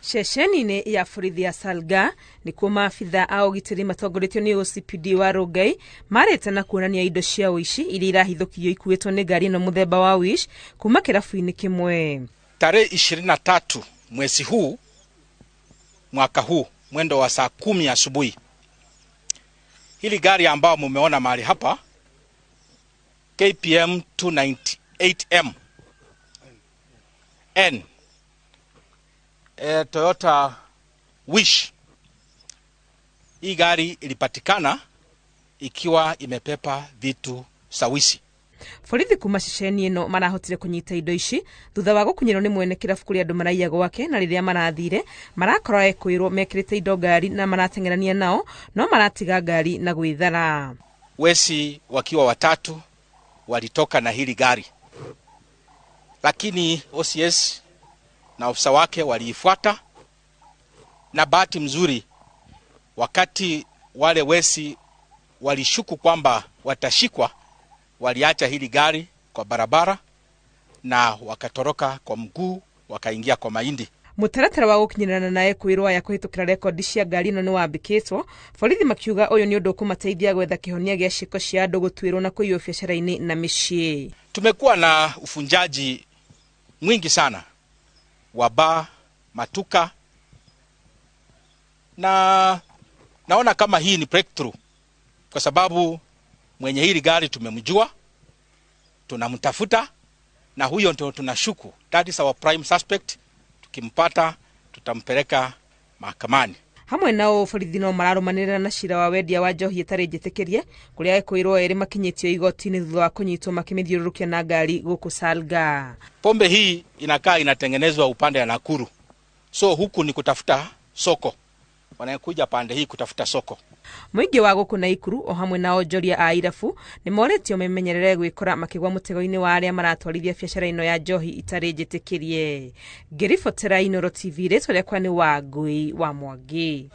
Ceceni-inĩ ya borithi ya Salga nĩkuo maabitha a ũgitĩri matongoretio nĩ OCPD wa Rongai marĩte na kuonania indo cia ũici iria irahithũkio ikuĩtwo nĩ ngari ĩno mũthemba wa Wish kuma kĩrabu-inĩ kĩmwe. Tarehe 23 mwezi huu mwaka huu mwendo wa saa 10 asubuhi, hili gari ambao mumeona mahali hapa KPM 298M N Toyota Wish, hii gari ilipatikana ikiwa imepepa vitu sawisi. Borithi kuma ceceni ĩno marahotire kunyita indo ici thutha wa gũkunyĩrwo nĩ mwene kĩrabu kũrĩa andũ maraiya gwake, na rĩrĩa marathire marakorwo ekwĩrwo mekĩrĩte indo ngari na marateng'erania nao, no maratiga ngari na gwĩthara. Wesi wakiwa watatu walitoka na hili gari, lakini OCS na ofisa wake waliifuata, na bahati mzuri wakati wale wesi walishuku kwamba watashikwa, waliacha hili gari kwa barabara na wakatoroka kwa mguu wakaingia kwa mahindi. Mũtaratara wa gũkinyĩrana naye kwĩrwo ya kũhĩtũkĩra rekondi cia ngari ĩno nĩ wambĩkĩtwo. Borithi makiuga ũyũ nĩ ũndũ ũkũmateithia gwetha kĩhonia gĩa ciĩko cia andũ gũtuĩrwo na kũiywo biacara-inĩ na mĩciĩ. Tumekuwa na ufunjaji mwingi sana wa baa, matuka, na naona kama hii ni breakthrough kwa sababu mwenye hili gari tumemjua, tunamtafuta, na huyo ndio tunashuku. That is our prime suspect. Tukimpata tutampeleka mahakamani. Hamwe nao borithi no mararũmanĩrĩra na cira wa wendia wa njohi ĩtarĩ njĩtĩkĩrie kũrĩa ekwĩrwo erĩ makinyĩtio igoti-inĩ thutha wa kũnyitwo makĩmĩthiũrũrũkia na ngari gũkũ Salga. Pombe hii inakaa inatengenezwa upande ya Nakuru, so huku ni kutafuta soko, wanakuja pande hii kutafuta soko. Mũingĩ wa gũkũ Naikuru o hamwe na onjoria a irabu nĩ moretio memenyerere gwĩkora makĩgwa mũtego-inĩ wa arĩa maratwarithia biacara ĩno ya njohi itarĩ njĩtĩkĩrie. Ngĩribotera Inooro TV, rĩtwa rĩakwa nĩ Wangũi wa Mwangi.